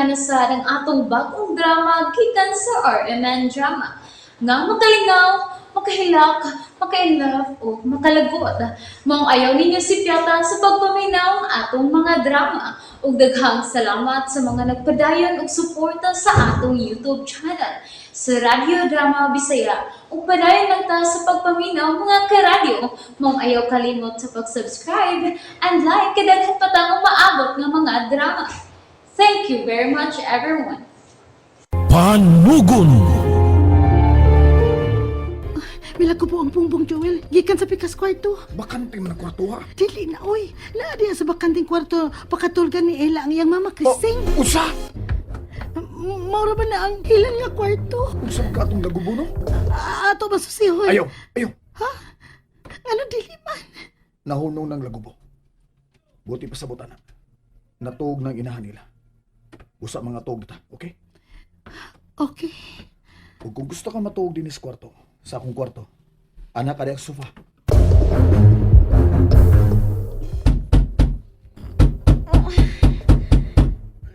kanasad ang atong bagong drama gikan sa RMN Drama. Nga makalingaw, makahilak, maka-inlove o makalagot. Mong ayaw ninyo si Piota sa pagpaminaw ang atong mga drama. Ug daghang salamat sa mga nagpadayon og suporta sa atong YouTube channel sa Radyo Drama Bisaya. Ug padayon lang ta sa pagpaminaw mga karadyo. Mong ayaw kalimot sa pag-subscribe and like kadaghan pa tang maabot nga mga drama. Thank you very much everyone. Panugon. Mila ko po ang Bongbong Joel, gikan sa pikas kwarto. Bakante man ang kwarto ha. Dili na, oy. Naadi sa bakanting kwarto, pakatulgan ni Ella ang iyang mama Christine. Usa! Maura ba na ang ilan nga kwarto? Usap ka itong nagubo no? Ato ba susihoy? Ayaw! Ha? Ano dili man? Nahunong ng lagubo. Buti pa sa butana. Natuog ng inahan nila. Usa mga tuog ta, okay? Okay. Ug kung gusto ka matuog din sa kwarto, sa akong kwarto, anak ka sa sofa.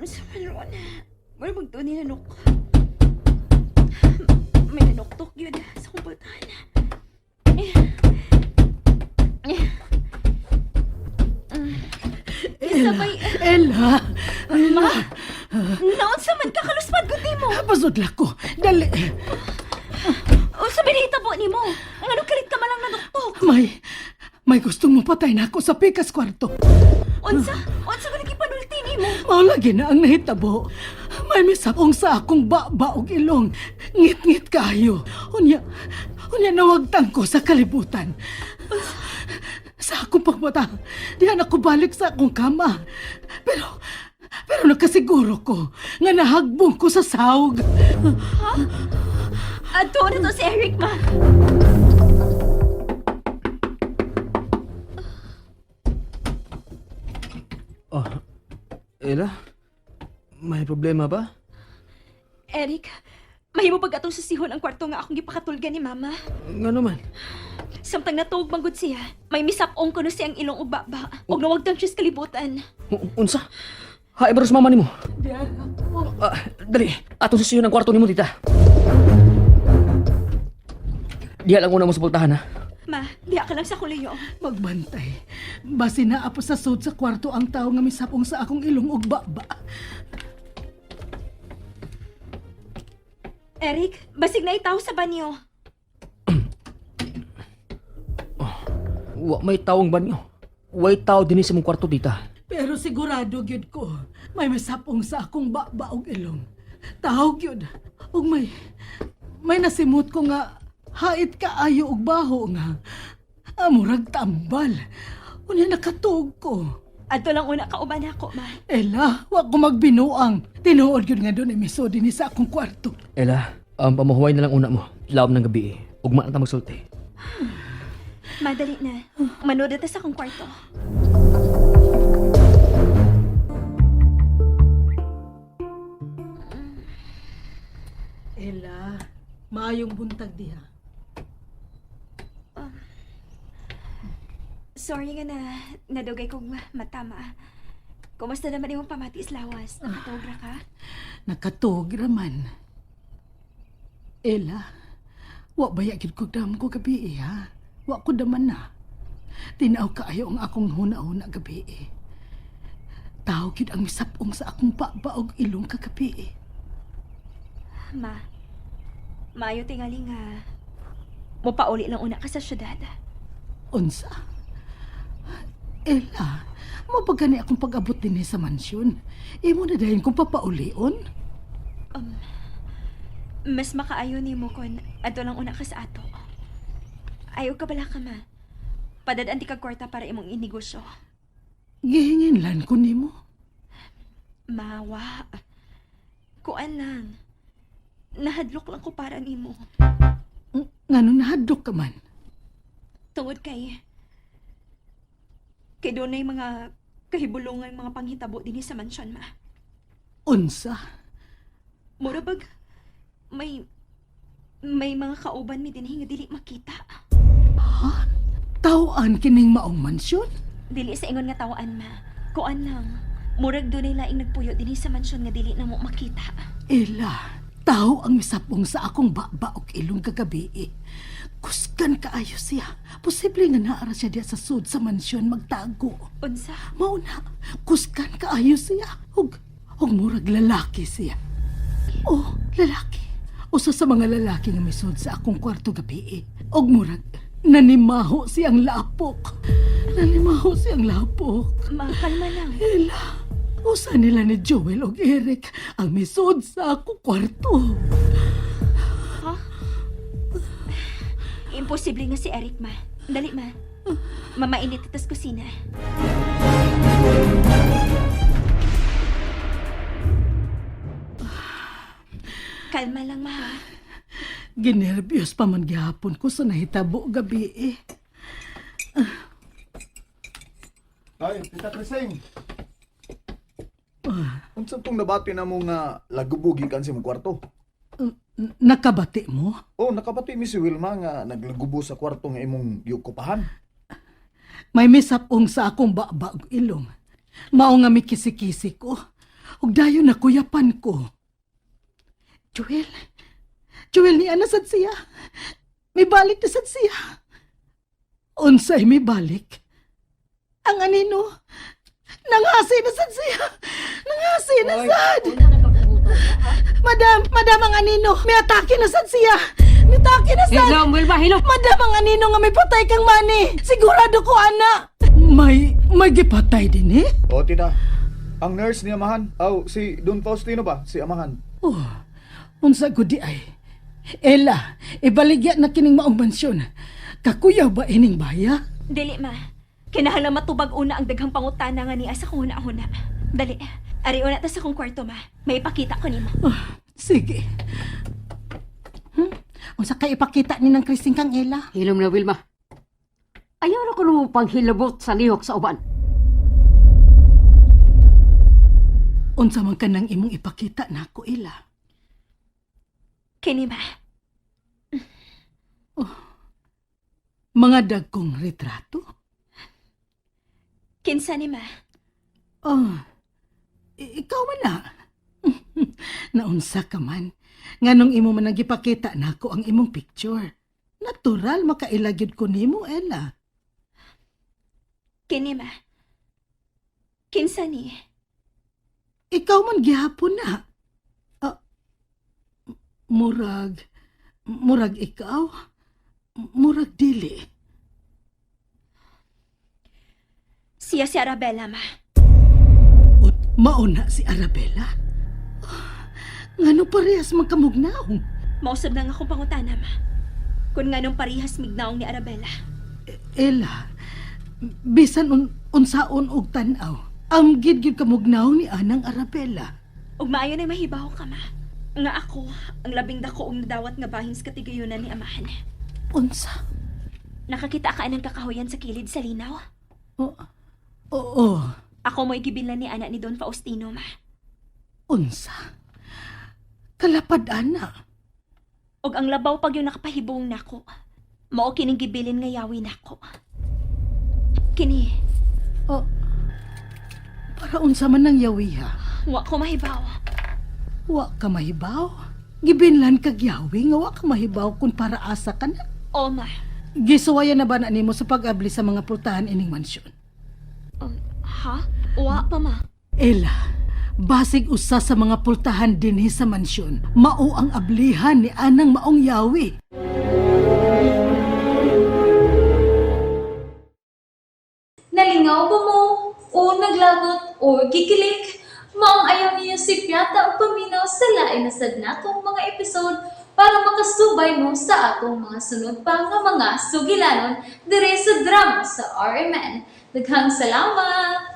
Sa malon, wala magtunay na nuk. May nanuktok yun sa kumpultahan. Sabay, Ella! ma, naon sa man kakaluspad ko mo. Pasudla ko. Dali. O sa binahitabo ni mo, ang anong kalit ka malang nanuktok. May gustong mo patay na ako sa pikas kwarto. Unsa ko naging panulti ni mo. Maulagi na ang nahitabo. May misakong sa akong baba og ilong. Ngit-ngit kayo. Unya nawagtang ko sa kalibutan. Sa akong pagmata, diyan ako balik sa akong kama. Pero nakasiguro ko nga nahagbong ko sa sahog. Ato na to si Eric, ma. Oh, Ella? May problema ba? Eric, mahimo pag atong susihon ang kwarto nga akong gipakatulgan ni mama. Nga naman. Samtang natuog manggod siya, may misapong ko na siyang ilong ug baba. Ug nawagtang siya sa kalibutan. Unsa? Hae baros mama nimo. Diyan ako. Dali, atong susiyon ang kwarto nimo, tita. Diya lang una mo sa pultahan, ha? Ma, diha ka lang sa kuliyo. Magbantay. Basi na apo sa sud sa kwarto ang tao nga misapong sa akong ilong ug baba. Eric, basig na itaw sa banyo. Wa may tawong banyo. Way tao din sa mong kwarto, tita. Pero sigurado gyud ko, may misapong sa akong baba ug ilong. Tahaw gyud. Ug may nasimot ko nga hait kaayo og baho nga. Amurag tambal. Unya nakatuog ko. Adto lang una kauban ako, ma. Ella, wa ko magbinuang. Tinuod gyud nga doon ay miso din sa akong kwarto. Ella, pamahuway na lang una mo. Laom ng gabi, ugma na ta magsulti. Madali na. Manood na ta sa akong kwarto. Ella, maayong buntag diha. Sorry nga na nadugay kong matama. Kumusta naman yung pamati lawas? Nakatawag ra ka? Nakatuog raman. Ella, wa ba yagid ko dam ko gabi ha? Wa ko daman na. Tinaw kaayo ang akong huna-huna gabi Tao gid ang misapong sa akong pabaog ilong kagabi Ma, maayo tingali nga. Mupauli lang una ka sa syudad. Unsa? Ella, mo ba gani akong pag-abot din sa mansyon? Imo na dahin kong papaulion? Mas makaayo ni mo kon adto lang una ka sa ato. Ayaw ka bala ka, ma. Padadaan ti kag kwarta para imong inegosyo. Gihingin lan ko nimo. Mawa. Kuan lang. Nahadlok lang ko para nimo. Ngano nahadlok ka man? Tungod kay doon ay mga kahibulungan mga panghitabo din sa mansyon, ma. Unsa? Murabag, may mga kauban mi dinhi nga dili makita. Tawaan kining maong mansyon? Dili sa ingon nga tawaan, ma. Kuan lang. Murag doon ay laing nagpuyo din sa mansyon nga dili na mo makita. Ela, tao ang misapong sa akong baba og ilong kagabi. Kusgan kaayo siya. Posible nga naara siya diya sa sud sa mansyon magtago. Unsa? Mauna, kusgan kaayo siya. Og murag lalaki siya. Oh, lalaki. Usa sa mga lalaki nga misud sa akong kwarto gabi. Og murag, nanimaho siyang lapok. Nanimaho siyang lapok. Makalma lang. Ela, usa nila ni Joel og Eric ang misud sa akong kwarto. Ha? Imposible nga si Eric, ma. Dali, ma. Mamainit itas kusina. Kalma lang, ma. Ha? Ginervyos pa man gihapon ko sa nahitabo gabi. Ay, Tita Crising. Unsa tong nabati na mo nga lagubog gikan sa imong kwarto? Nakabati mo? Oh, nakabati mi si Wilma nga naglagubo sa kwarto nga imong yukupahan. May misapong sa akong baba og ilong. Mao nga mi kisi-kisi ko. Ug dayon na kuyapan ko. Joel ni ana sad siya. May balik na sad siya. Unsay may balik? Ang anino? Nangasi na sad siya. Nangasi na sad. Madam ang anino. May atake na sad siya. May atake na sad. Hello, Wilma, hello. Madam ang anino nga may patay kang mani. Sigurado ko, ana. May gipatay din eh? O, Tita. Ang nurse ni Amahan. Si Don Faustino ba? Si Amahan. Oh, unsa gudi ay. Ela, ibaligya na kining maong mansyon. Kakuyaw ba ining baya? Dili, ma. Kinahanglan matubag una ang daghang pangutana nga niya sa kung una-una. Dali. Ari una ta sa kong kwarto, ma. May ipakita ko nimo. Oh, sige. Unsa kay ipakita ni ng Kristing kang Ela? Hilom na, Wilma. Ayaw na ko nung panghilabot sa lihok sa uban. Unsa man kanang imong ipakita nako Ela? Kini, ma. Mga dagkong retrato? Kinsa ni, ma. Oh, ikaw man na. Naunsa ka man. Nganong imo man nagipakita nako ang imong picture. Natural makailagyod ko nimo, Ela. Kini, ma. Kinsa ni. Ikaw man gihapon na. Murag ikaw? Murag dili. Siya si Arabella, ma. Ut mauna si Arabella? Ngano parehas magkamugnaw? Mausab na nga akong pangutana, ma. Kung nga nung parihas mignaong ni Arabella. Ela, bisan unsaon og tan-aw. Ang gid-gid kamugnaw ni Anang Arabella. Ug maayo na mahibaw ka, ma. Nga ako, ang labing dako og nadawat nga bahin sa katigayunan ni Amahan. Unsa? Nakakita ka ng kakahuyan sa kilid sa linaw? Oo. Ako mo'y gibilan ni anak ni Don Faustino, ma. Unsa? Kalapad ana. Og ang labaw pag yung nakapahibong nako. Mao kining gibilin nga yawi nako. Kini, Para unsa man nang yawiha. wa ko mahibaw. Wa ka mahibaw. Gibinlan kag yawi nga wa ka mahibaw kung para asa ka na. O, ma. Gisuwayan na ba na nimo sa pag-abli sa mga pultahan ining mansyon? Ha? Wa pa, ma. Ela, basig usa sa mga pultahan dinhi sa mansyon, mao ang ablihan ni Anang Maong Yawi. Nalingaw ba mo? O naglagot? O gikilik? Maong ayaw niya si Piata o paminaw sa lain na sad natong mga episode para makasubay mo sa atong mga sunod pa nga mga sugilanon dire sa drama sa RMN. Daghang salamat!